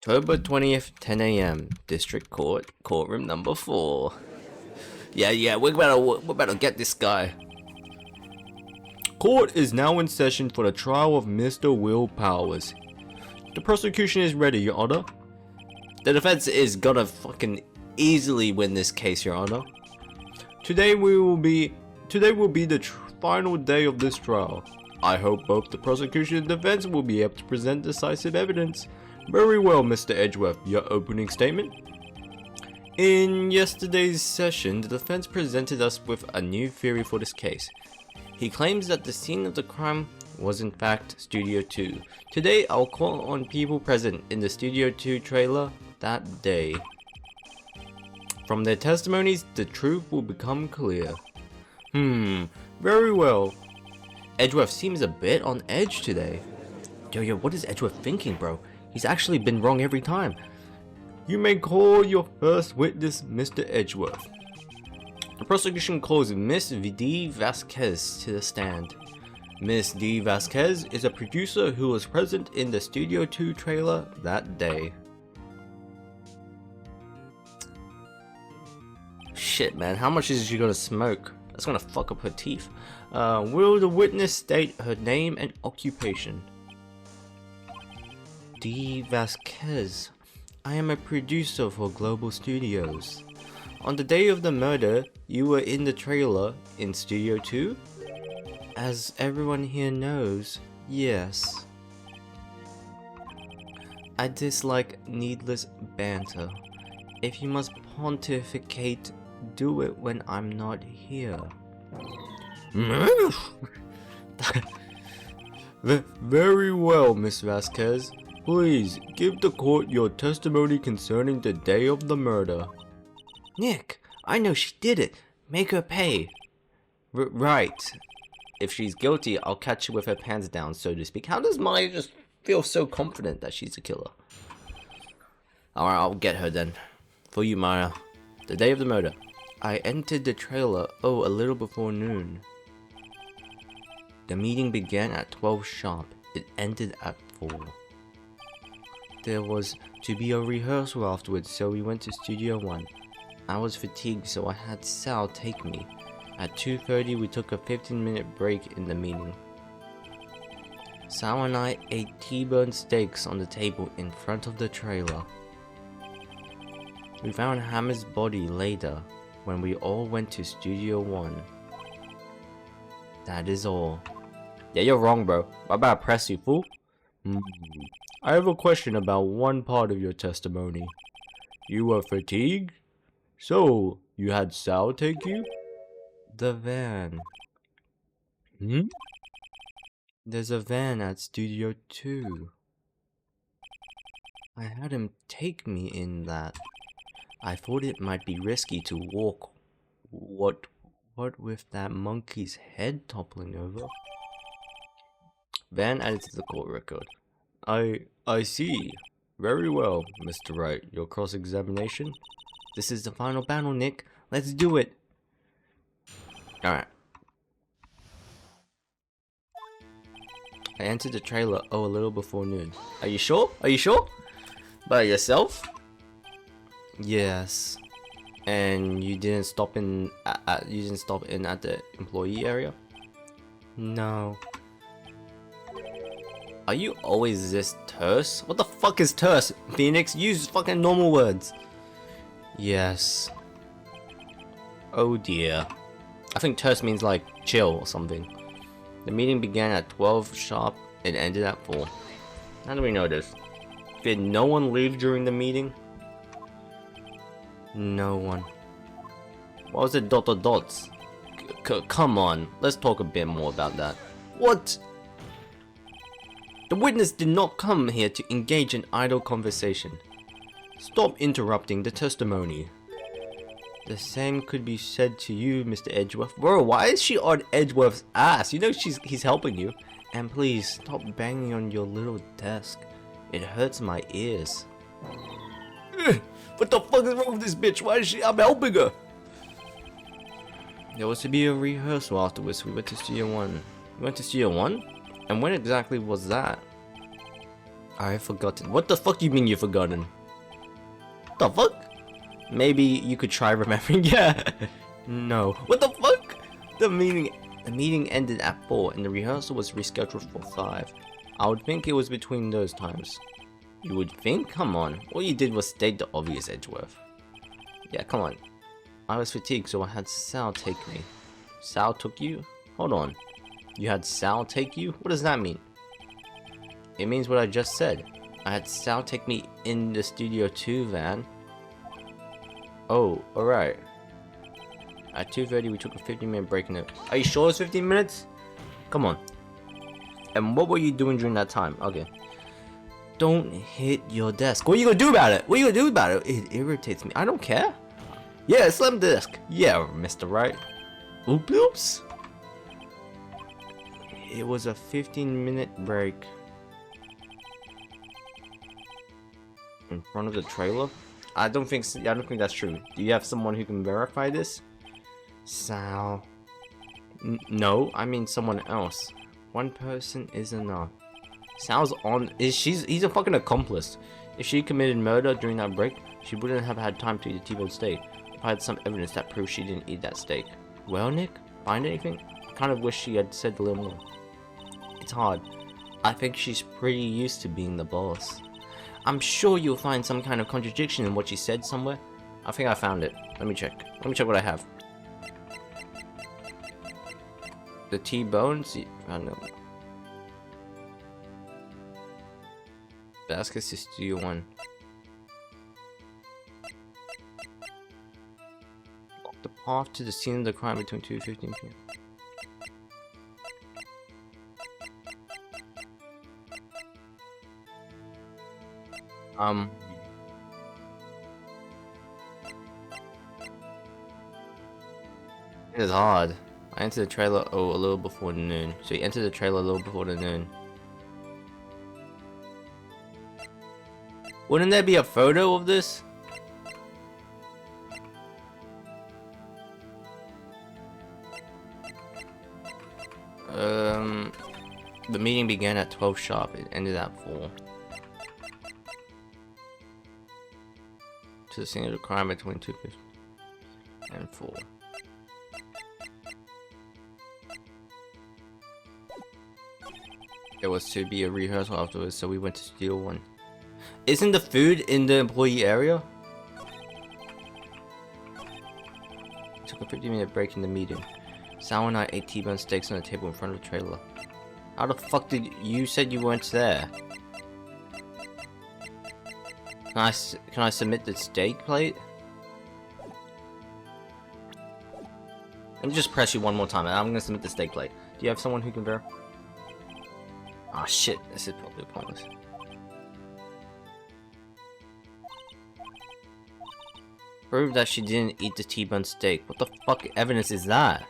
October 20th, 10 a.m. District Court, courtroom number 4. Yeah, we're about to get this guy. Court is now in session for the trial of Mr. Will Powers. The prosecution is ready, Your Honor. The defense is gonna fucking easily win this case, Your Honor. Today will be the final day of this trial. I hope both the prosecution and defense will be able to present decisive evidence. Very well, Mr. Edgeworth, your opening statement. In yesterday's session, the defense presented us with a new theory for this case. He claims that the scene of the crime was in fact Studio 2. Today, I'll call on people present in the Studio 2 trailer that day. From their testimonies, the truth will become clear. Very well. Edgeworth seems a bit on edge today. Yo, what is Edgeworth thinking, bro? He's actually been wrong every time. You may call your first witness, Mr. Edgeworth. The prosecution calls Miss D. Vasquez to the stand. Miss D. Vasquez is a producer who was present in the Studio 2 trailer that day. Shit, man, how much is she gonna smoke? That's gonna fuck up her teeth. Will the witness state her name and occupation? D. Vasquez. I am a producer for Global Studios. On the day of the murder, you were in the trailer in Studio 2? As everyone here knows, yes. I dislike needless banter. If you must pontificate, do it when I'm not here. Very well, Miss Vasquez. Please, give the court your testimony concerning the day of the murder. Nick, I know she did it. Make her pay. Right. If she's guilty, I'll catch her with her pants down, so to speak. How does Maya just feel so confident that she's a killer? Alright, I'll get her then. For you, Maya. The day of the murder. I entered the trailer, a little before noon. The meeting began at 12 sharp. It ended at 4. There was to be a rehearsal afterwards, so we went to Studio 1. I was fatigued, so I had Sal take me. At 2:30, we took a 15-minute break in the meeting. Sal and I ate T-bone steaks on the table in front of the trailer. We found Hammer's body later, when we all went to Studio 1. That is all. Yeah, you're wrong, bro. Why about I press you, fool? I have a question about one part of your testimony. You were fatigued? So, you had Sal take you? The van. There's a van at Studio 2. I had him take me in that. I thought it might be risky to walk. What with that monkey's head toppling over? Van added to the court record. I see. Very well, Mr. Wright. Your cross-examination? This is the final battle, Nick. Let's do it. Alright. I entered the trailer, a little before noon. Are you sure? Are you sure? By yourself? Yes. And you didn't stop in at the employee area? No. Are you always this terse? What the fuck is terse, Phoenix? Use fucking normal words. Yes. Oh dear. I think terse means like chill or something. The meeting began at 12 sharp and ended at 4. How do we know this? Did no one leave during the meeting? No one. What was it dots? Come on, let's talk a bit more about that. What? The witness did not come here to engage in idle conversation. Stop interrupting the testimony. The same could be said to you, Mr. Edgeworth. Bro, why is she on Edgeworth's ass? You know he's helping you. And please, stop banging on your little desk. It hurts my ears. What the fuck is wrong with this bitch? Why is I'm helping her? There was to be a rehearsal afterwards. We went to Studio 1. We went to Studio 1? And when exactly was that? I've forgotten. What the fuck you mean you've forgotten? The fuck? Maybe you could try remembering. Yeah. No. What the fuck? The meeting ended at 4 and the rehearsal was rescheduled for 5. I would think it was between those times. You would think? Come on. All you did was state the obvious, Edgeworth. Yeah, come on. I was fatigued, so I had Sal take me. Sal took you? Hold on. You had Sal take you? What does that mean? It means what I just said. I had Sal take me in the studio too, Van. Oh, alright. At 2:30 we took a 15-minute break in it. Are you sure it's 15 minutes? Come on. And what were you doing during that time? Okay. Don't hit your desk. What are you gonna do about it? What are you gonna do about it? It irritates me. I don't care. Yeah, slam the desk. Yeah, Mr. Wright. Oops. It was a 15-minute break. In front of the trailer? I don't think that's true. Do you have someone who can verify this? Sal. No, I mean someone else. One person is enough. Sal's on. He's a fucking accomplice. If she committed murder during that break, she wouldn't have had time to eat a T-bone steak. If I had some evidence that proves she didn't eat that steak. Well, Nick, find anything? I kind of wish she had said a little more. It's hard. I think she's pretty used to being the boss. I'm sure you'll find some kind of contradiction in what she said somewhere. I think I found it. Let me check. Let me check what I have. The T-bones? I don't know. Vasquez is Studio 1. Walk the path to the scene of the crime between 2:15 p.m. It is hard. I entered the trailer a little before noon. So you entered the trailer a little before the noon. Wouldn't there be a photo of this? The meeting began at 12 sharp. It ended at 4. To the scene of the crime between 2:15 and 4. There was to be a rehearsal afterwards, so we went to Studio 1. Isn't the food in the employee area? We took a 15-minute break in the meeting. Sal and I ate T-bone steaks on a table in front of the trailer. How the fuck did you said you weren't there? Can I submit the steak plate? Let me just press you one more time, and I'm gonna submit the steak plate. Do you have someone who can verify? Ah, shit, this is probably pointless. Prove that she didn't eat the T-bone steak. What the fuck evidence is that?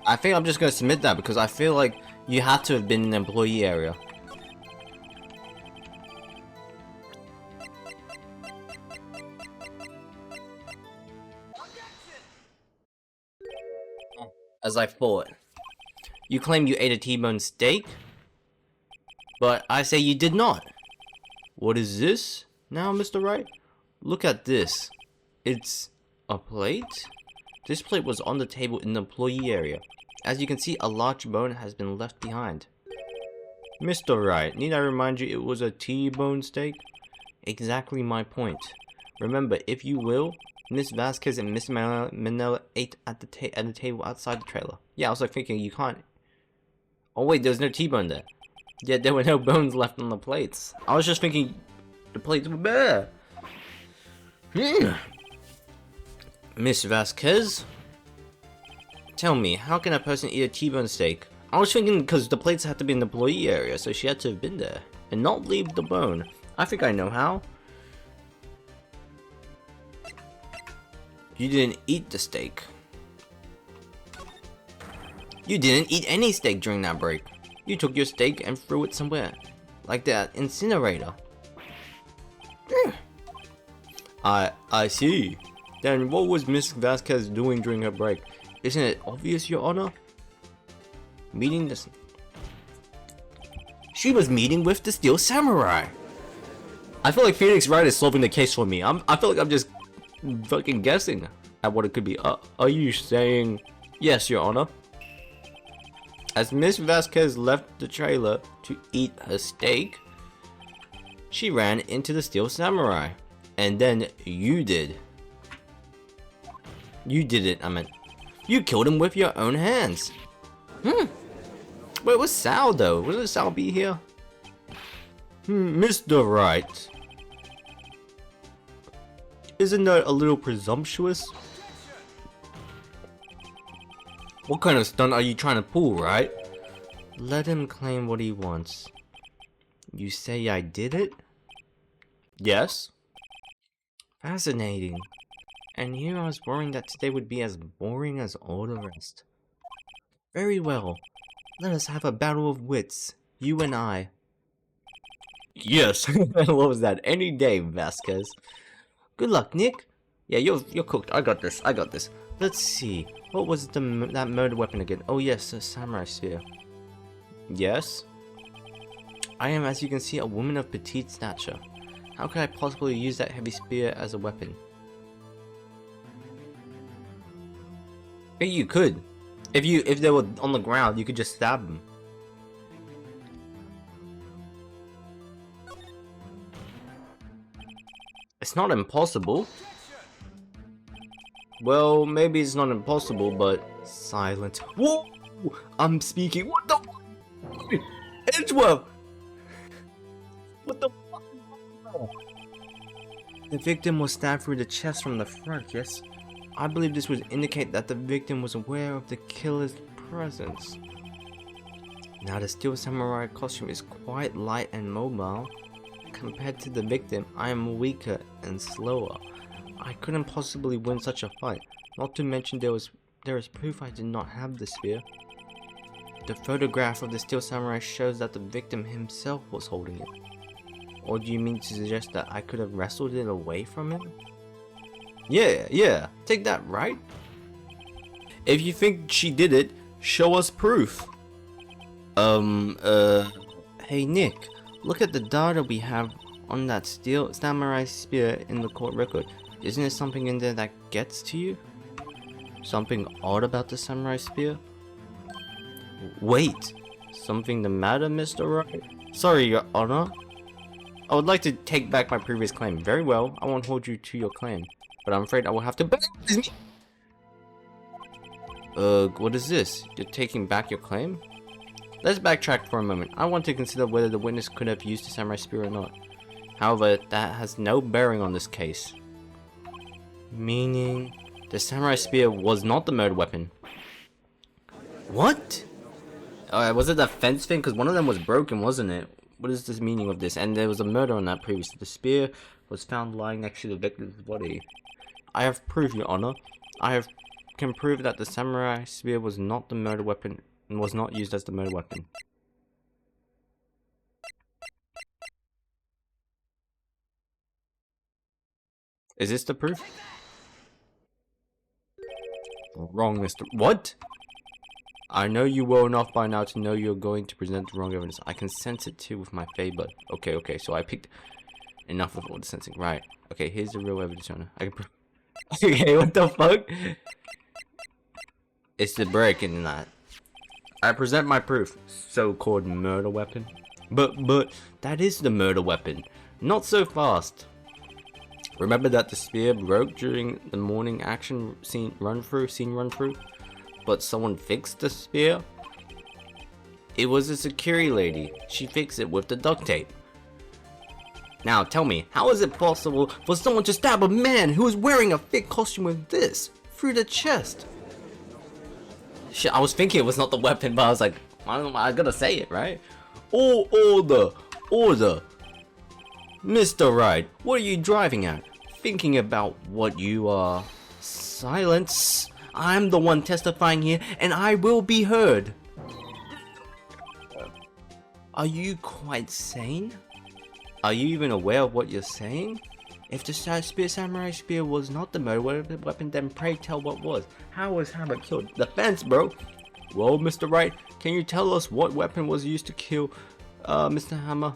I think I'm just gonna submit that because I feel like you have to have been in the employee area. As I thought. You claim you ate a T-bone steak? But I say you did not. What is this now, Mr. Wright? Look at this. It's a plate? This plate was on the table in the employee area. As you can see, a large bone has been left behind. Mr. Wright, need I remind you it was a T-bone steak? Exactly my point. Remember, if you will, Miss Vasquez and Miss Manila ate at the table outside the trailer. Yeah, I was like thinking you can't. Oh wait, there's no T-bone there. Yeah, there were no bones left on the plates. I was just thinking the plates were bare. Miss Vasquez? Tell me, how can a person eat a T-bone steak? I was thinking because the plates had to be in the employee area, so she had to have been there. And not leave the bone. I think I know how. You didn't eat the steak. You didn't eat any steak during that break. You took your steak and threw it somewhere. Like that incinerator. I see. Then what was Miss Vasquez doing during her break? Isn't it obvious, Your Honor? Meeting this... She was meeting with the Steel Samurai! I feel like Phoenix Wright is solving the case for me. I feel like I'm just fucking guessing at what it could be. Are you saying... Yes, Your Honor. As Miss Vasquez left the trailer to eat her steak, she ran into the Steel Samurai. And then you did. You did it, I meant. You killed him with your own hands. Wait, what's Sal though? Wouldn't Sal be here? Mr. Wright. Isn't that a little presumptuous? What kind of stunt are you trying to pull, Wright? Let him claim what he wants. You say I did it? Yes. Fascinating. And here I was worrying that today would be as boring as all the rest. Very well. Let us have a battle of wits. You and I. Yes. What was that? Any day, Vasquez. Good luck, Nick. Yeah, you're cooked. I got this. Let's see. What was that murder weapon again? Oh yes, a samurai spear. Yes. I am, as you can see, a woman of petite stature. How could I possibly use that heavy spear as a weapon? You could. If they were on the ground, you could just stab them. It's not impossible. Well, maybe it's not impossible, but silent. Whoa! I'm speaking. What the? Edgeworth! What the fuck? The victim was stabbed through the chest from the front, yes? I believe this would indicate that the victim was aware of the killer's presence. Now the Steel Samurai costume is quite light and mobile. Compared to the victim, I am weaker and slower. I couldn't possibly win such a fight. Not to mention there is proof I did not have the spear. The photograph of the Steel Samurai shows that the victim himself was holding it. Or do you mean to suggest that I could have wrestled it away from him? Yeah, take that, right? If you think she did it, show us proof. Hey Nick, look at the data we have on that Steel Samurai spear in the court record. Isn't there something in there that gets to you? Something odd about the samurai spear? Wait, something the matter, Mr. Wright? Sorry, Your Honor. I would like to take back my previous claim. Very well, I won't hold you to your claim. But I'm afraid I will have to... What is this? You're taking back your claim? Let's backtrack for a moment. I want to consider whether the witness could have used the samurai spear or not. However, that has no bearing on this case. Meaning, the samurai spear was not the murder weapon. What? Was it the fence thing? Because one of them was broken, wasn't it? What is the meaning of this? And there was a murder on that previously. The spear was found lying next to the victim's body. I have proof, Your Honor. Can prove that the samurai spear was not the murder weapon and was not used as the murder weapon. Is this the proof? Wrong, Mr. What? I know you well enough by now to know you're going to present the wrong evidence. I can sense it too with my favor. Okay, so I picked enough of all the sensing. Right. Okay, here's the real evidence, Your Honor. I can okay, what the fuck? It's the break in that. I present my proof. So-called murder weapon. But that is the murder weapon. Not so fast. Remember that the spear broke during the morning action scene run through, but someone fixed the spear? It was a security lady. She fixed it with the duct tape. Now tell me, how is it possible for someone to stab a man who is wearing a fake costume with this through the chest? Shit, I was thinking it was not the weapon, but I was like, I gotta say it, right? Oh, order! Mr. Wright, what are you driving at? Thinking about what you are. Silence! I'm the one testifying here, and I will be heard. Are you quite sane? Are you even aware of what you're saying? If the samurai spear was not the murder weapon, then pray tell what was. How was Hammer killed? The fence, bro. Well, Mr. Wright, can you tell us what weapon was used to kill Mr. Hammer?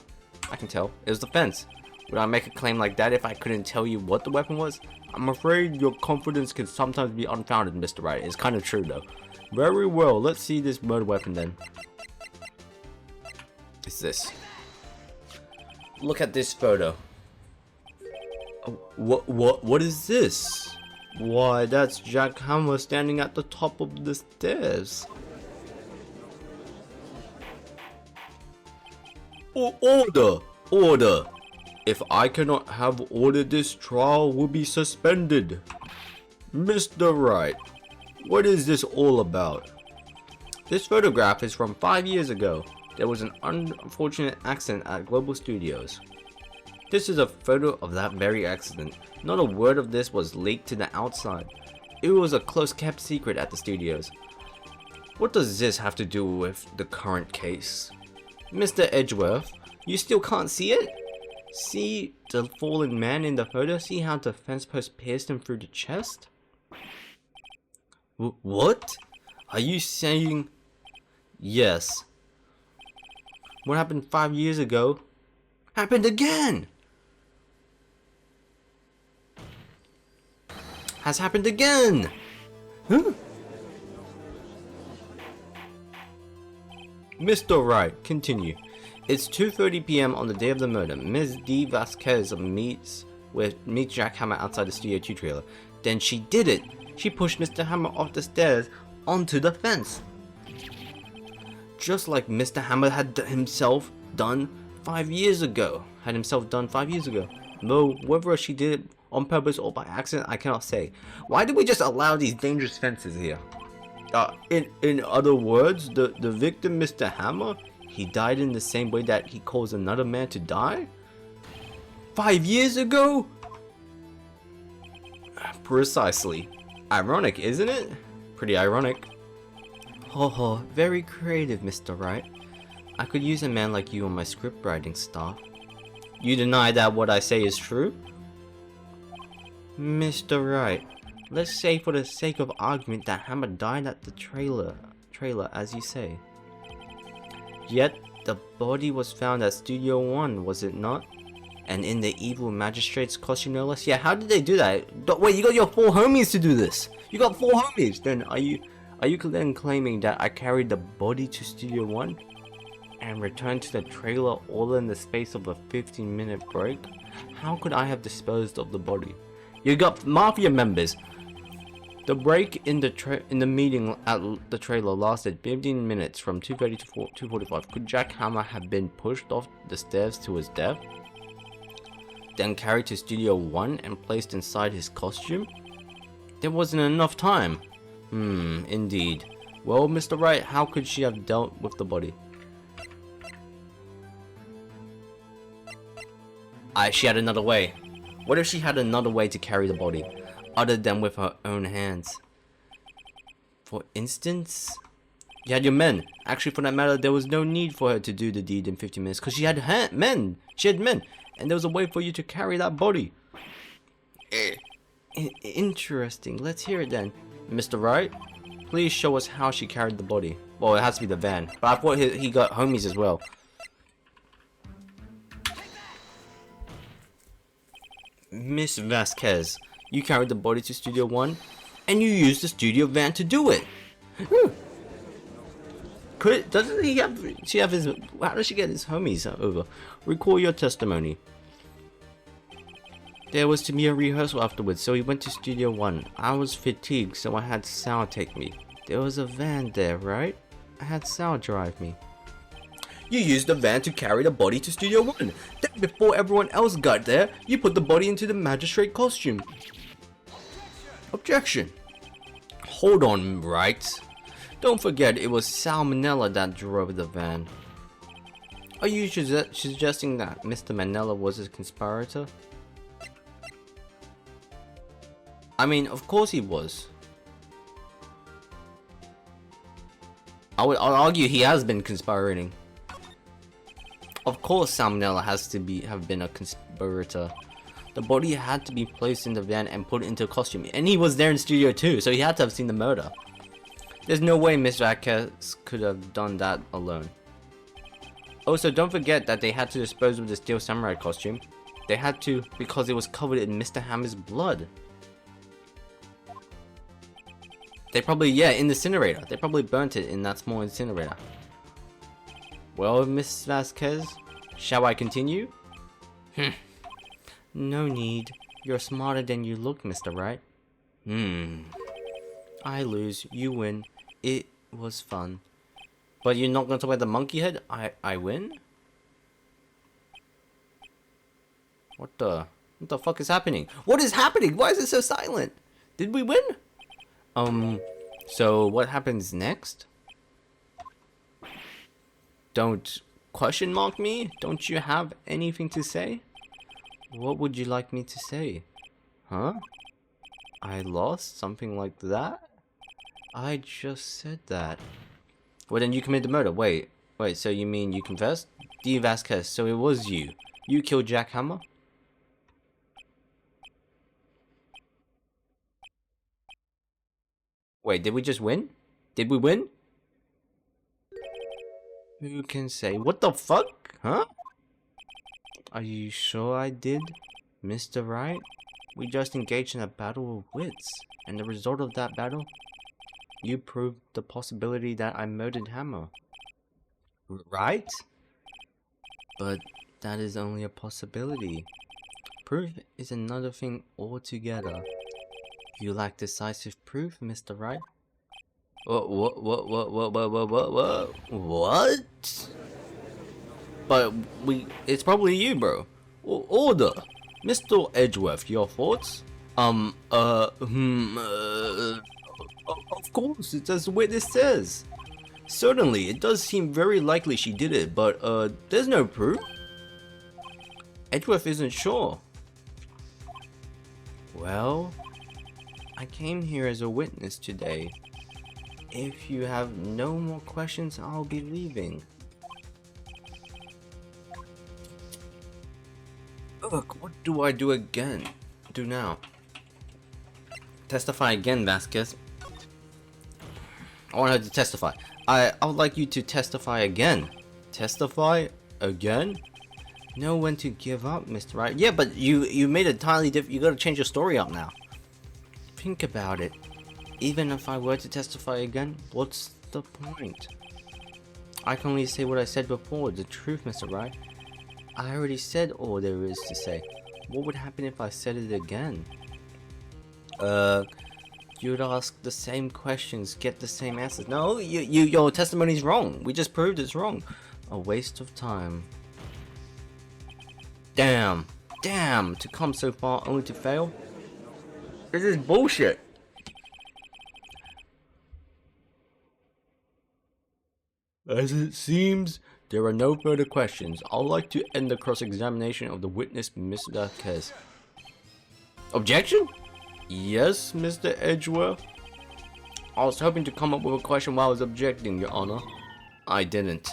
I can tell. It was the fence. Would I make a claim like that if I couldn't tell you what the weapon was? I'm afraid your confidence can sometimes be unfounded, Mr. Wright. It's kind of true, though. Very well. Let's see this murder weapon, then. It's this. Look at this photo. What is this? Why, that's Jack Hammer standing at the top of the stairs. Order! If I cannot have order, this trial will be suspended. Mr. Wright, what is this all about? This photograph is from 5 years ago. There was an unfortunate accident at Global Studios. This is a photo of that very accident. Not a word of this was leaked to the outside. It was a close kept secret at the studios. What does this have to do with the current case? Mr. Edgeworth, you still can't see it? See the fallen man in the photo? See how the fence post pierced him through the chest? What? Are you saying... Yes. What happened 5 years ago happened again! Has happened again! Huh? Mr. Wright, continue. It's 2:30 p.m. on the day of the murder. Ms. D. Vasquez meets Jack Hammer outside the Studio 2 trailer. Then she did it. She pushed Mr. Hammer off the stairs onto the fence. Just like Mr. Hammer had himself done 5 years ago. Though whether she did it on purpose or by accident, I cannot say. Why do we just allow these dangerous fences here? In other words, the victim, Mr. Hammer, he died in the same way that he caused another man to die? 5 years ago? Precisely. Ironic, isn't it? Pretty ironic. Ho, very creative, Mr. Wright. I could use a man like you on my script writing staff. You deny that what I say is true? Mr. Wright, let's say for the sake of argument that Hammer died at the trailer as you say. Yet, the body was found at Studio 1, was it not? And in the evil magistrate's costume, no less? Yeah, how did they do that? Wait, you got your 4 homies to do this! You got 4 homies! Then are you then claiming that I carried the body to Studio 1? And returned to the trailer all in the space of a 15-minute break? How could I have disposed of the body? You got mafia members! The break in the meeting at the trailer lasted 15 minutes from 2:30 to 2:45. Could Jack Hammer have been pushed off the stairs to his death? Then carried to Studio 1 and placed inside his costume? There wasn't enough time. Indeed. Well, Mr. Wright, how could she have dealt with the body? She had another way. What if she had another way to carry the body, other than with her own hands? For instance, you had your men. Actually, for that matter, there was no need for her to do the deed in 15 minutes, because she had men. And there was a way for you to carry that body. Interesting. Let's hear it then. Mr. Wright, please show us how she carried the body. Well, it has to be the van, but I thought he got homies as well. Miss Vasquez, you carried the body to Studio 1, and you used the studio van to do it. Doesn't he have? How does she get his homies over? Recall your testimony. There was to be a rehearsal afterwards, so we went to Studio 1. I was fatigued, so I had Sal take me. There was a van there, right? I had Sal drive me. You used the van to carry the body to Studio 1. Then before everyone else got there, you put the body into the magistrate costume. Objection. Hold on, Wright. Don't forget, it was Salmonella that drove the van. Are you suggesting that Mr. Manella was a conspirator? I mean, of course he was. I'll argue he has been conspiring. Of course Salmonella has to have been a conspirator. The body had to be placed in the van and put into a costume. And he was there in studio too, so he had to have seen the murder. There's no way Mr. Atkins could have done that alone. Also, don't forget that they had to dispose of the steel samurai costume. They had to because it was covered in Mr. Hammer's blood. They probably, yeah, in the incinerator. They probably burnt it in that small incinerator. Well, Miss Vasquez, shall I continue? No need. You're smarter than you look, Mr. Wright. I lose, you win. It was fun. But you're not gonna talk about the monkey head? I win? What the fuck is happening? What is happening? Why is it so silent? Did we win? So what happens next? Don't question mark me? Don't you have anything to say? What would you like me to say? Huh? I lost? Something like that? I just said that. Well, then you committed the murder. Wait, so you mean you confessed? D. Vasquez, so it was you. You killed Jack Hammer? Wait, did we just win? Did we win? Who can say? What the fuck? Huh? Are you sure I did, Mr. Wright? We just engaged in a battle of wits, and the result of that battle, you proved the possibility that I murdered Hammer. Right? But that is only a possibility. Proof is another thing altogether. You lack decisive proof, Mr. Wright. What? But it's probably you, bro. Order. Mr. Edgeworth, your thoughts? Of course, it's as the witness says. Certainly, it does seem very likely she did it, but, there's no proof. Edgeworth isn't sure. Well, I came here as a witness today. If you have no more questions, I'll be leaving. Look, what do I do again? Do now? Testify again, Vasquez. I want her to testify. I would like you to testify again. Testify again? Know when to give up, Mr. Wright. Yeah, but you made it entirely different. You gotta change your story up now. Think about it. Even if I were to testify again, what's the point? I can only say what I said before, the truth, Mr. Wright. I already said all there is to say. What would happen if I said it again? You'd ask the same questions, get the same answers. No, your testimony's wrong. We just proved it's wrong. A waste of time. Damn, to come so far only to fail. This is bullshit. As it seems, there are no further questions. I'd like to end the cross-examination of the witness, Miss Vasquez. Objection? Yes, Mr. Edgeworth. I was hoping to come up with a question while I was objecting, Your Honor. I didn't.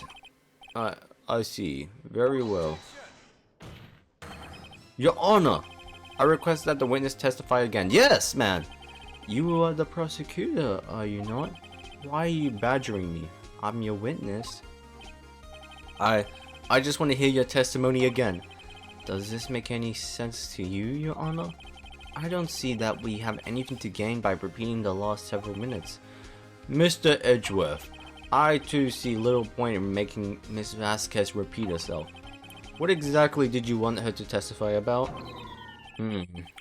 I see. Very well. Your Honor, I request that the witness testify again. Yes, man. You are the prosecutor, are you not? Why are you badgering me? I'm your witness. I just want to hear your testimony again. Does this make any sense to you, Your Honor? I don't see that we have anything to gain by repeating the last several minutes. Mr. Edgeworth, I too see little point in making Miss Vasquez repeat herself. What exactly did you want her to testify about?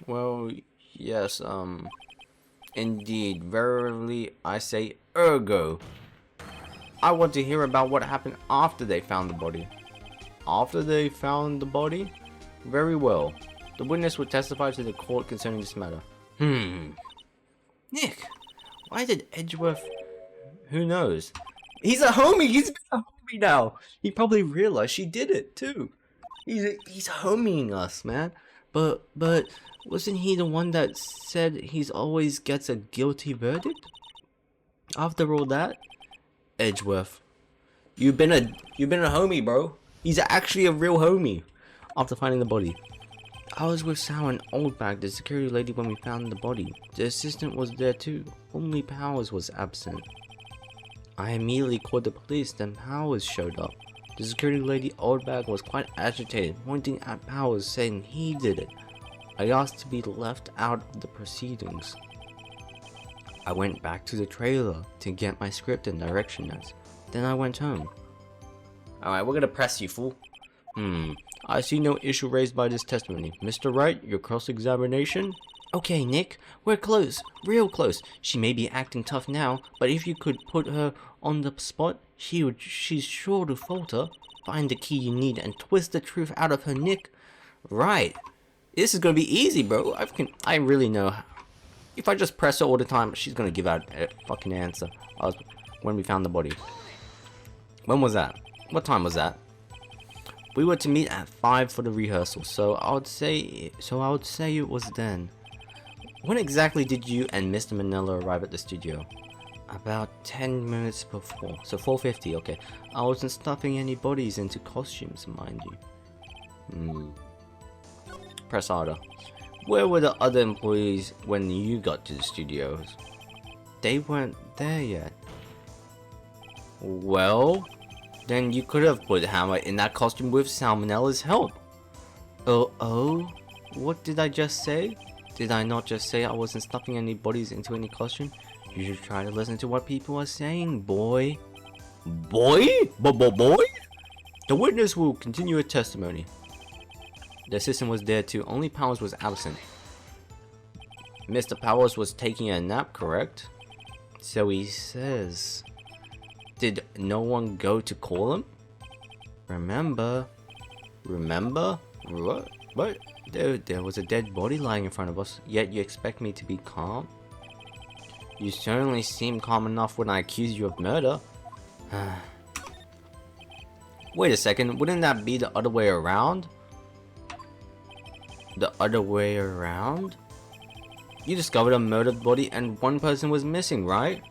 Well, yes, indeed, verily I say ergo. I want to hear about what happened after they found the body. After they found the body? Very well. The witness would testify to the court concerning this matter. Nick, why did Edgeworth... Who knows? He's a homie! He's been a homie now! He probably realized she did it, too. He's homieing us, man. But wasn't he the one that said he's always gets a guilty verdict? After all that, Edgeworth, you've been a homie, bro. He's actually a real homie. After finding the body, I was with Sal and Oldbag, the security lady, when we found the body. The assistant was there too, only Powers was absent. I immediately called the police, then Powers showed up. The security lady Oldbag was quite agitated, pointing at Powers, saying he did it. I asked to be left out of the proceedings. I went back to the trailer to get my script and direction notes. Then I went home. Alright, we're gonna press you, fool. I see no issue raised by this testimony. Mr. Wright, your cross-examination? Okay, Nick, we're close. Real close. She may be acting tough now, but if you could put her on the spot, she's sure to falter. Find the key you need and twist the truth out of her, Nick. Right. This is gonna be easy, bro. I really know. If I just press her all the time, she's gonna give out a fucking answer. When we found the body. When was that? What time was that? We were to meet at 5 for the rehearsal, so I would say it was then. When exactly did you and Mr. Manila arrive at the studio? About 10 minutes before, so 4:50. Okay. I wasn't stuffing any bodies into costumes, mind you. Press harder. Where were the other employees when you got to the studios? They weren't there yet. Well, then you could have put Hammer in that costume with Salmonella's help. Oh? What did I just say? Did I not just say I wasn't stuffing any bodies into any costume? You should try to listen to what people are saying, boy. Boy? Boy? The witness will continue her testimony. The assistant was there too, only Powers was absent. Mr. Powers was taking a nap, correct? So he says. Did no one go to call him? Remember? What? There was a dead body lying in front of us, yet you expect me to be calm? You certainly seem calm enough when I accuse you of murder. Wait a second, wouldn't that be the other way around? The other way around? You discovered a murdered body and one person was missing, right?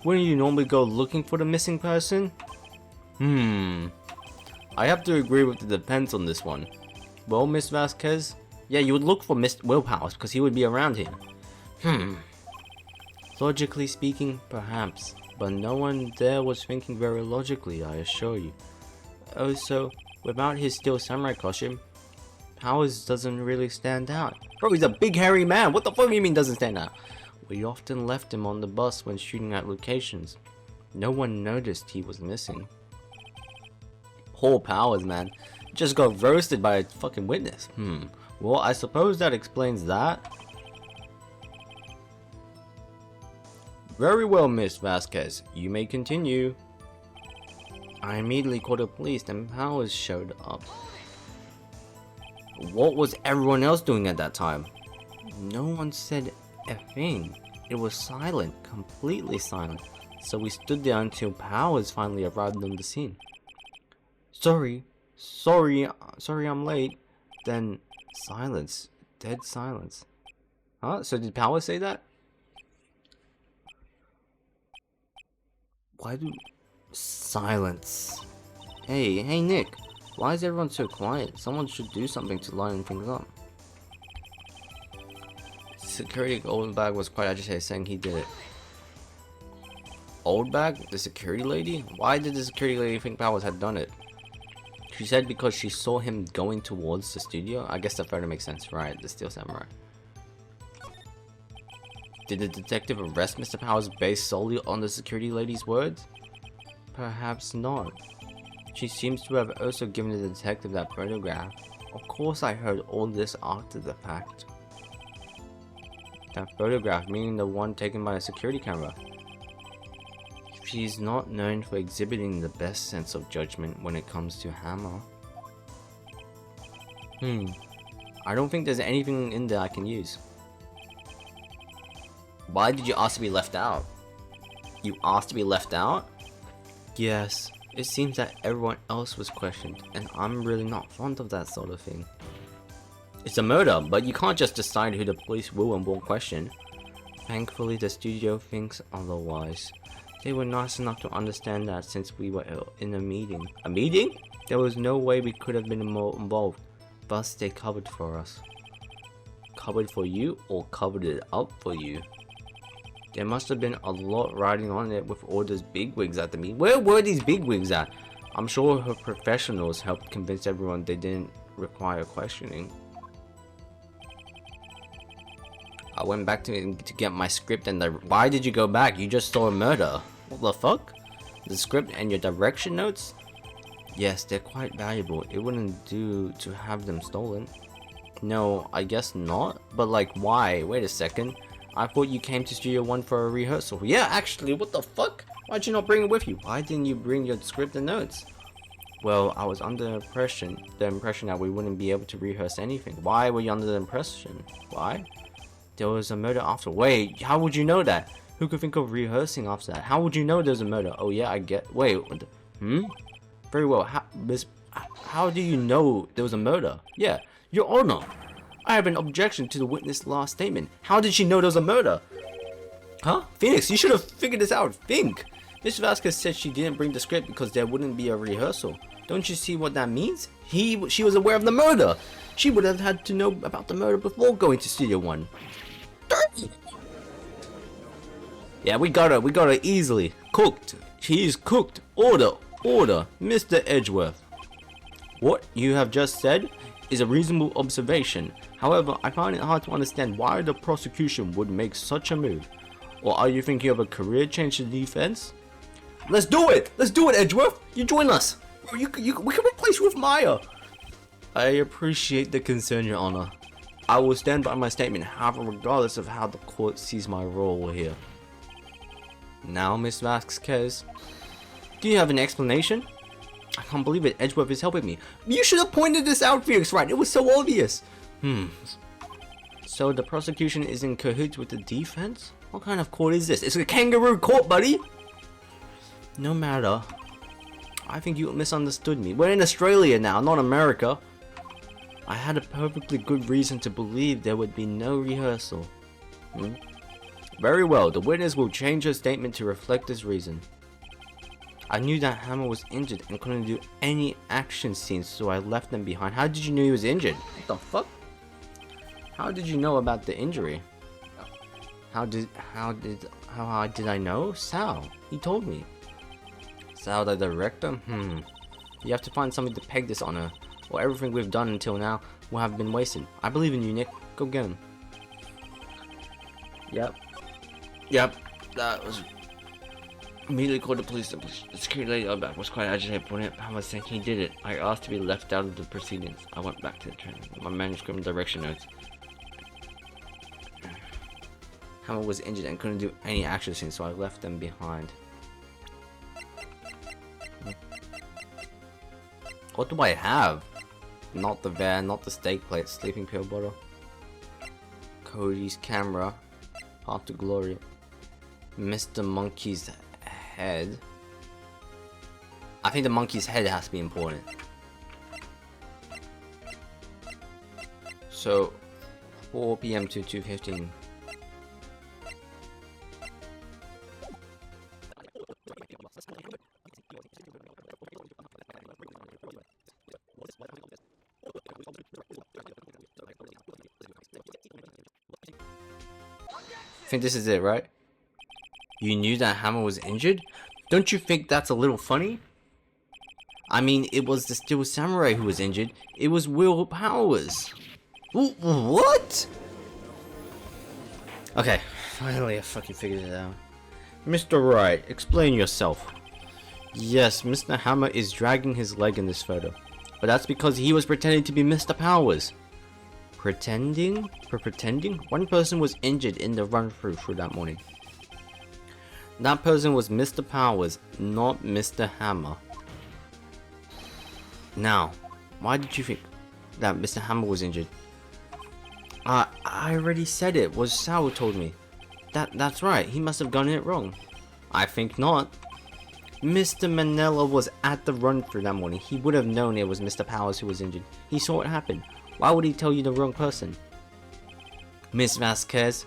Wouldn't you normally go looking for the missing person? I have to agree with the defense on this one. Well, Miss Vasquez? Yeah, you would look for Mr. Willpowers because he would be around here. Logically speaking, perhaps. But no one there was thinking very logically, I assure you. Also, without his steel samurai costume, Powers doesn't really stand out. Bro, he's a big hairy man. What the fuck do you mean doesn't stand out? We often left him on the bus when shooting at locations. No one noticed he was missing. Poor Powers, man. Just got roasted by a fucking witness. Well, I suppose that explains that. Very well, Miss Vasquez. You may continue. I immediately called the police and Powers showed up. What was everyone else doing at that time? No one said a thing. It was silent, completely silent. So we stood there until Powers finally arrived on the scene. Sorry, I'm late. Then silence, dead silence. Huh? So did Powers say that? Why do... Silence. Hey Nick. Why is everyone so quiet? Someone should do something to lighten things up. Security Oldbag was quite agitated, saying he did it. Oldbag? The security lady? Why did the security lady think Powers had done it? She said because she saw him going towards the studio. I guess that fairly makes sense, right? The Steel Samurai. Did the detective arrest Mr. Powers based solely on the security lady's words? Perhaps not. She seems to have also given the detective that photograph. Of course I heard all this after the fact. That photograph, meaning the one taken by a security camera. She's not known for exhibiting the best sense of judgment when it comes to Hammer. I don't think there's anything in there I can use. Why did you ask to be left out? You asked to be left out? Yes. It seems that everyone else was questioned, and I'm really not fond of that sort of thing. It's a murder, but you can't just decide who the police will and won't question. Thankfully, the studio thinks otherwise. They were nice enough to understand that since we were in a meeting. A meeting? There was no way we could have been more involved. bus they covered for us? Covered for you or covered it up for you? There must have been a lot riding on it with all those bigwigs at the meeting. Where were these bigwigs at? I'm sure her professionals helped convince everyone they didn't require questioning. I went back to get my script and why did you go back? You just saw a murder. What the fuck? The script and your direction notes? Yes, they're quite valuable. It wouldn't do to have them stolen. No, I guess not. But like, why? Wait a second. I thought you came to Studio 1 for a rehearsal. Yeah, actually, what the fuck? Why'd you not bring it with you? Why didn't you bring your script and notes? Well, I was under the impression that we wouldn't be able to rehearse anything. Why were you under the impression? Why? There was a murder after. Wait, how would you know that? Who could think of rehearsing after that? How would you know there's a murder? Oh yeah, I get. Wait, very well. How do you know there was a murder? Yeah, Your Honor, I have an objection to the witness' last statement. How did she know there was a murder? Huh? Phoenix, you should have figured this out. Think. Miss Vasquez said she didn't bring the script because there wouldn't be a rehearsal. Don't you see what that means? She was aware of the murder. She would have had to know about the murder before going to Studio 1. Yeah, we got her easily. Cooked. She's cooked. Order, Mr. Edgeworth. What you have just said is a reasonable observation. However, I find it hard to understand why the prosecution would make such a move. Or are you thinking of a career change to the defense? Let's do it, Edgeworth. You join us. We can replace you with Maya. I appreciate the concern, Your Honor. I will stand by my statement, however, regardless of how the court sees my role here. Now, Miss Vasquez, do you have an explanation? I can't believe it. Edgeworth is helping me. You should have pointed this out, Felix, right? It was so obvious. So the prosecution is in cahoots with the defense? What kind of court is this? It's a kangaroo court, buddy. No matter. I think you misunderstood me. We're in Australia now, not America. I had a perfectly good reason to believe there would be no rehearsal. Very well, the witness will change her statement to reflect this reason. I knew that Hammer was injured and couldn't do any action scenes, so I left them behind. How did you know he was injured? What the fuck? How did you know about the injury? How did I know? Sal, he told me. Sal, the director? You have to find something to peg this on her, or everything we've done until now will have been wasted. I believe in you, Nick. Go get him. Yep. That was... Immediately called the police. The security lady out back was quite agitated when I was saying he did it. I asked to be left out of the proceedings. I went back to the train. My manuscript and direction notes. Hammer was injured and couldn't do any action scenes, so I left them behind. What do I have? Not the van, not the steak plate, sleeping pill bottle. Cody's camera. Path to Glory. Mr. Monkey's head. I think the monkey's head has to be important. So 4 PM to 2:15. I think this is it, right? You knew that Hammer was injured? Don't you think that's a little funny? I mean, it was the Steel Samurai who was injured. It was Will Powers. What? Okay, finally I fucking figured it out. Mr. Wright, explain yourself. Yes, Mr. Hammer is dragging his leg in this photo. But that's because he was pretending to be Mr. Powers. Pretending? One person was injured in the run-through that morning. That person was Mr. Powers, not Mr. Hammer. Now, why did you think that Mr. Hammer was injured? I already said it, was Sal who told me. That's right, he must have gotten it wrong. I think not. Mr. Manella was at the run-through that morning. He would have known it was Mr. Powers who was injured. He saw it happen. Why would he tell you the wrong person? Miss Vasquez.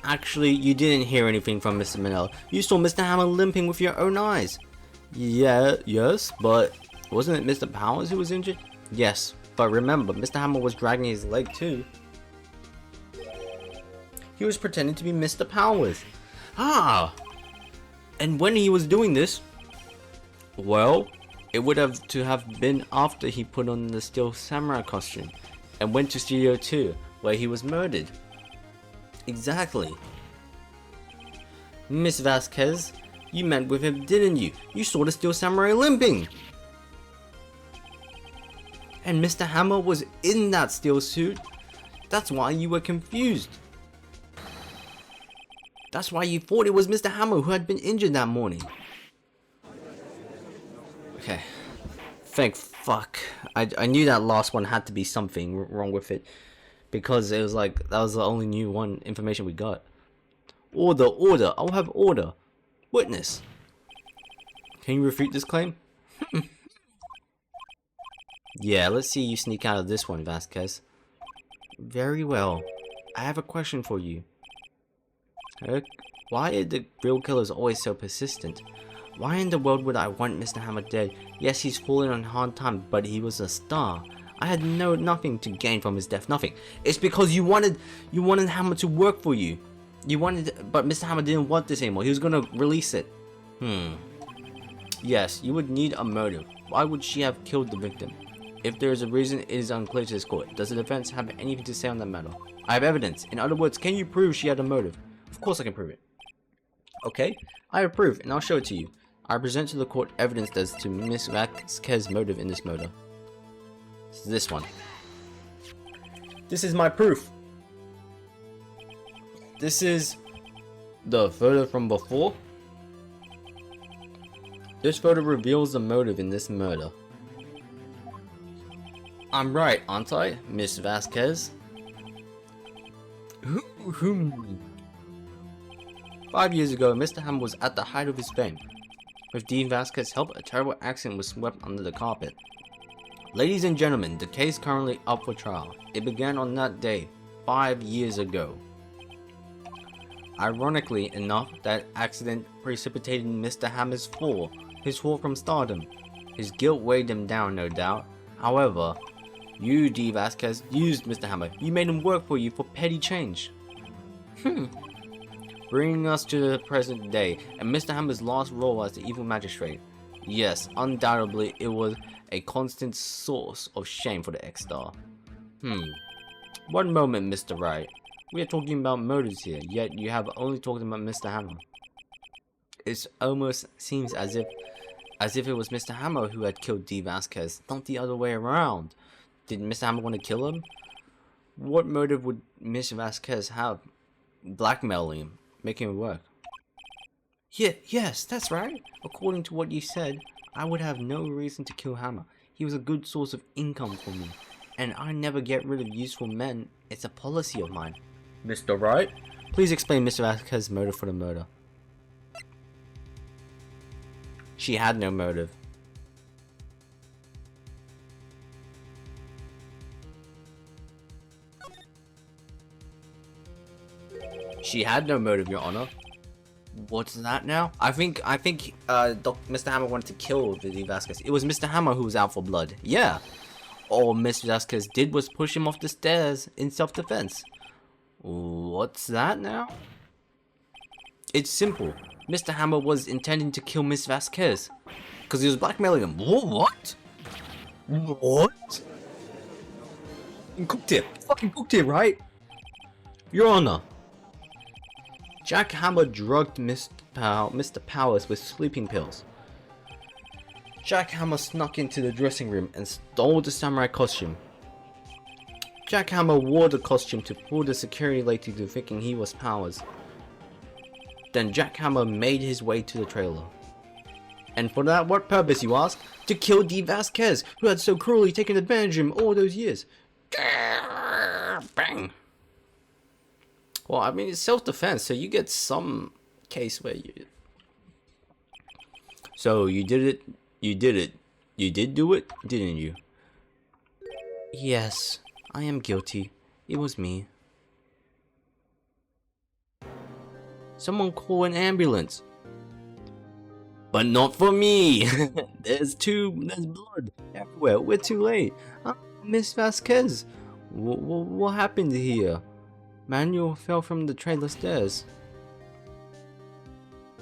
Actually, you didn't hear anything from Mr. Manella. You saw Mr. Hammer limping with your own eyes. Yeah, yes, but Wasn't it Mr. Powers who was injured? Yes, but remember, Mr. Hammer was dragging his leg too. He was pretending to be Mr. Powers. Ah! And when he was doing this, well, it would have to have been after he put on the Steel Samurai costume and went to Studio 2, where he was murdered. Exactly. Miss Vasquez, you met with him, didn't you? You saw the Steel Samurai limping! And Mr. Hammer was in that steel suit. That's why you were confused. That's why you thought it was Mr. Hammer who had been injured that morning. Okay. Thank fuck. I knew that last one had to be something wrong with it. Because it was like, that was the only new one information we got. Order. I'll have order. Witness. Can you refute this claim? Yeah, let's see you sneak out of this one, Vasquez. Very well. I have a question for you. Why are the real killers always so persistent? Why in the world would I want Mr. Hammer dead? Yes, he's fallen on hard time, but he was a star. I had nothing to gain from his death, nothing. It's because you wanted Hammer to work for you. But Mr. Hammer didn't want this anymore. He was gonna release it. Yes, you would need a motive. Why would she have killed the victim? If there is a reason, it is unclear to this court. Does the defense have anything to say on that matter? I have evidence. In other words, can you prove she had a motive? Of course I can prove it. Okay, I have proof, and I'll show it to you. I present to the court evidence as to Miss Vasquez's motive in this murder. It's this one. This is my proof. This is the photo from before. This photo reveals the motive in this murder. I'm right, aren't I, Miss Vasquez? 5 years ago, Mr. Hammer was at the height of his fame. With Dean Vasquez's help, a terrible accident was swept under the carpet. Ladies and gentlemen, the case currently up for trial. It began on that day, 5 years ago. Ironically enough, that accident precipitated Mr. Hammer's fall, his fall from stardom. His guilt weighed him down, no doubt. However, you, D. Vasquez, used Mr. Hammer. You made him work for you for petty change. Bringing us to the present day, and Mr. Hammer's last role as the evil magistrate. Yes, undoubtedly, it was a constant source of shame for the ex-star. One moment, Mr. Wright. We are talking about motives here, yet you have only talked about Mr. Hammer. It almost seems as if it was Mr. Hammer who had killed D. Vasquez, not the other way around. Did Mr. Hammer want to kill him? What motive would Miss Vasquez have? Blackmailing him, making him work. Yes, that's right. According to what you said, I would have no reason to kill Hammer. He was a good source of income for me, and I never get rid of useful men. It's a policy of mine. Mr. Wright, please explain Mr. Vasquez's motive for the murder. She had no motive. She had no motive, Your Honor. What's that now? I think Mr. Hammer wanted to kill D. Vasquez. It was Mr. Hammer who was out for blood. Yeah. All Miss Vasquez did was push him off the stairs in self-defense. What's that now? It's simple. Mr. Hammer was intending to kill Miss Vasquez because he was blackmailing him. What? What? Cooked it. Fucking cooked it, right? Your Honor. Jack Hammer drugged Mr. Powers with sleeping pills. Jack Hammer snuck into the dressing room and stole the samurai costume. Jack Hammer wore the costume to fool the security lady into thinking he was Powers. Then Jack Hammer made his way to the trailer. And for that, what purpose, you ask? To kill D. Vasquez, who had so cruelly taken advantage of him all those years. Bang! Well, I mean, it's self-defense, so you get some case where you... So, you did it. You did do it, didn't you? Yes, I am guilty. It was me. Someone call an ambulance. But not for me! there's blood everywhere. We're too late. Miss Vasquez, what happened here? Manuel fell from the trailer stairs.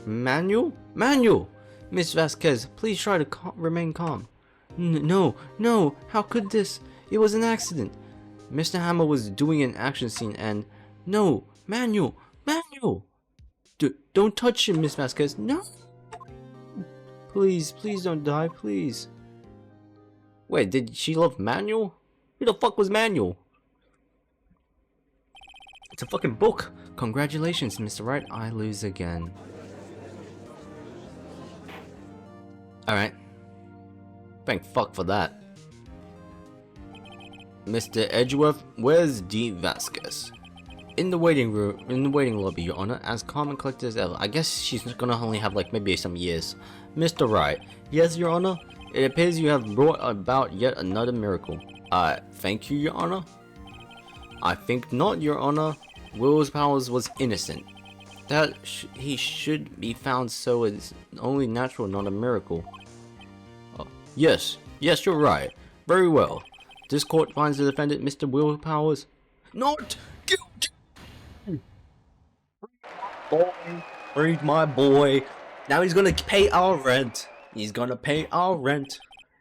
Manuel? Manuel! Miss Vasquez, please try to remain calm. No, how could this? It was an accident. Mr. Hammer was doing an action scene and... No! Manuel! Don't touch him, Miss Vasquez. No! Please don't die, please. Wait, did she love Manuel? Who the fuck was Manuel? It's a fucking book. Congratulations, Mr. Wright. I lose again. Alright. Thank fuck for that. Mr. Edgeworth, where's D. Vasquez? In the waiting room, in the waiting lobby, Your Honor, as calm and collected as ever. I guess she's gonna only have like maybe some years. Mr. Wright, yes, Your Honor? It appears you have brought about yet another miracle. Thank you, Your Honor? I think not, Your Honor. Will's Powers was innocent. That he should be found, so it's only natural, not a miracle. Oh, yes, you're right. Very well. This court finds the defendant, Mr. Will Powers, not guilty. Freed my boy. Now he's gonna pay our rent.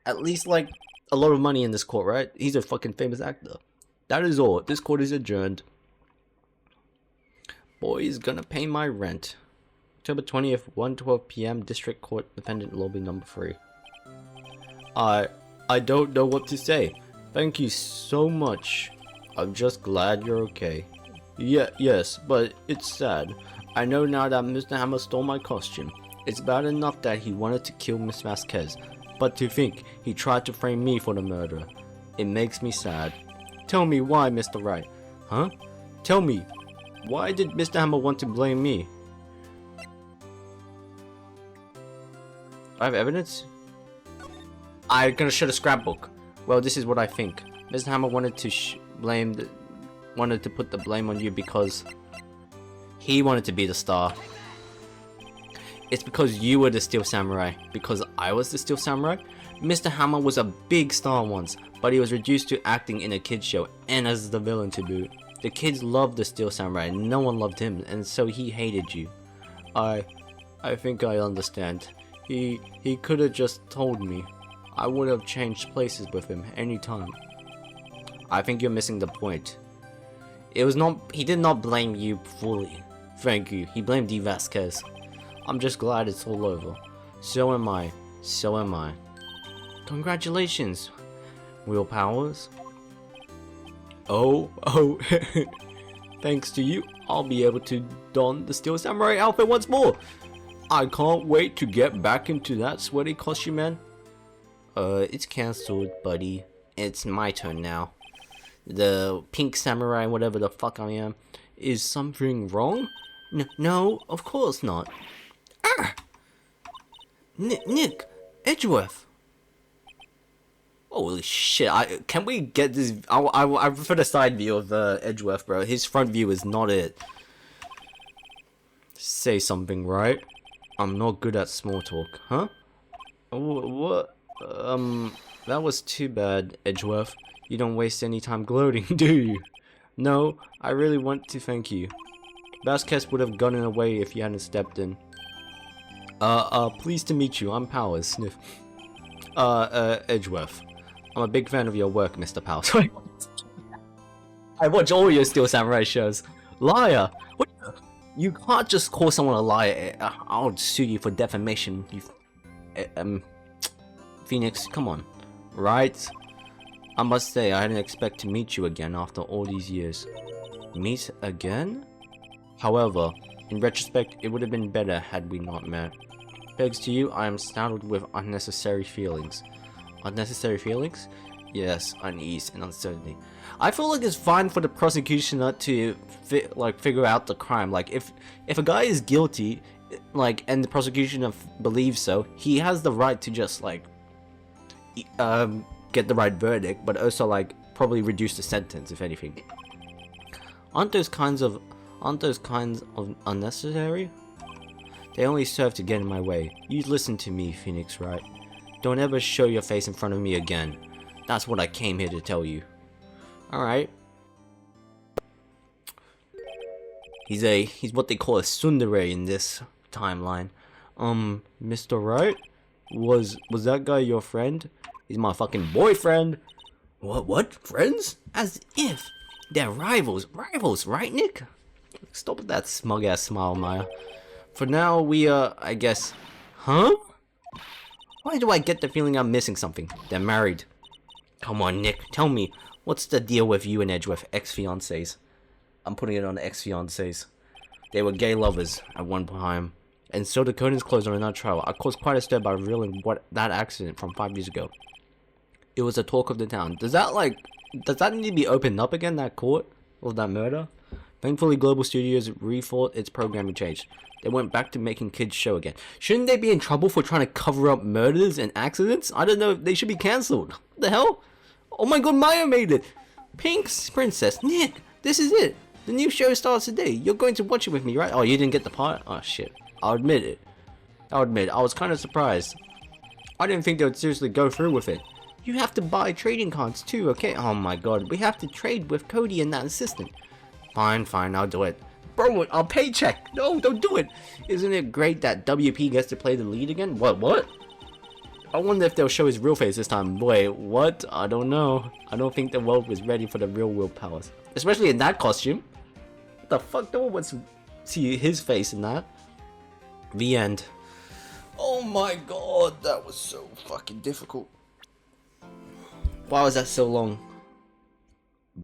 At least like a lot of money in this court, right? He's a fucking famous actor. That is all. This court is adjourned. Boy is gonna pay my rent. October 20th, 1:12 p.m. District Court, Defendant Lobby number 3. I don't know what to say. Thank you so much. I'm just glad you're okay. Yes, but it's sad. I know now that Mr. Hammer stole my costume. It's bad enough that he wanted to kill Miss Vasquez, but to think he tried to frame me for the murder. It makes me sad. Tell me why, Mr. Wright. Huh? Tell me, why did Mr. Hammer want to blame me? I have evidence? I'm gonna show the scrapbook. Well, this is what I think. Mr. Hammer wanted to wanted to put the blame on you because he wanted to be the star. It's because you were the Steel Samurai. Because I was the Steel Samurai? Mr. Hammer was a big star once, but he was reduced to acting in a kids show and as the villain to boot. The kids loved the Steel Samurai, no one loved him, and so he hated you. I think I understand. He could have just told me. I would have changed places with him anytime. I think you're missing the point. He did not blame you fully. Thank you. He blamed D. Vasquez. I'm just glad it's all over. So am I. Congratulations, Will Powers. Oh. Thanks to you, I'll be able to don the Steel Samurai outfit once more. I can't wait to get back into that sweaty costume, man. It's cancelled, buddy. It's my turn now. The pink samurai, whatever the fuck I am. Is something wrong? No, of course not. Nick, Edgeworth. Holy shit! Can we get this? I prefer the side view of Edgeworth, bro. His front view is not it. Say something, right? I'm not good at small talk, huh? What? That was too bad, Edgeworth. You don't waste any time gloating, do you? No, I really want to thank you. Vasquez would have gotten away if you hadn't stepped in. Pleased to meet you. I'm Powers. Sniff. Edgeworth. I'm a big fan of your work, Mr. Powers. I watch all your Steel Samurai shows. Liar! What? You can't just call someone a liar. I'll sue you for defamation. You, Phoenix, come on. Right? I must say, I didn't expect to meet you again after all these years. Meet again? However, in retrospect, it would have been better had we not met. Thanks to you, I am saddled with unnecessary feelings. Unnecessary feelings? Yes, unease and uncertainty. I feel like it's fine for the prosecution not to figure out the crime. Like if a guy is guilty, like, and the prosecution believes so, he has the right to just get the right verdict, but also probably reduce the sentence if anything. Aren't those kinds of unnecessary? They only serve to get in my way. You listen to me, Phoenix Wright. Don't ever show your face in front of me again. That's what I came here to tell you. Alright. He's what they call a tsundere in this timeline. Mr. Wright? Was that guy your friend? He's my fucking boyfriend. What? Friends? As if they're rivals. Rivals, right, Nick? Stop with that smug-ass smile, Maya. For now, I guess... Huh? Why do I get the feeling I'm missing something? They're married. Come on, Nick, tell me. What's the deal with you and Edgeworth, ex-fiancés? I'm putting it on ex-fiancés. They were gay lovers at one time. And so the curtains closed on another trial. I caused quite a stir by revealing that accident from 5 years ago. It was the talk of the town. Does that need to be opened up again, that court? Of that murder? Thankfully, Global Studios rethought its programming changed. They went back to making kids show again. Shouldn't they be in trouble for trying to cover up murders and accidents? I don't know. They should be cancelled. What the hell? Oh my god, Maya made it! Pink's Princess. Nick, this is it. The new show starts today. You're going to watch it with me, right? Oh, you didn't get the part? Oh, shit. I'll admit it. I was kind of surprised. I didn't think they would seriously go through with it. You have to buy trading cards too, okay? Oh my god, we have to trade with Cody and that assistant. Fine, I'll do it. Bro, I'll paycheck. No, don't do it. Isn't it great that WP gets to play the lead again? What? I wonder if they'll show his real face this time. Wait, what? I don't know. I don't think the world was ready for the real Will Powers. Especially in that costume. What the fuck? No one wants to see his face in that. The end. Oh my god, that was so fucking difficult. Why was that so long?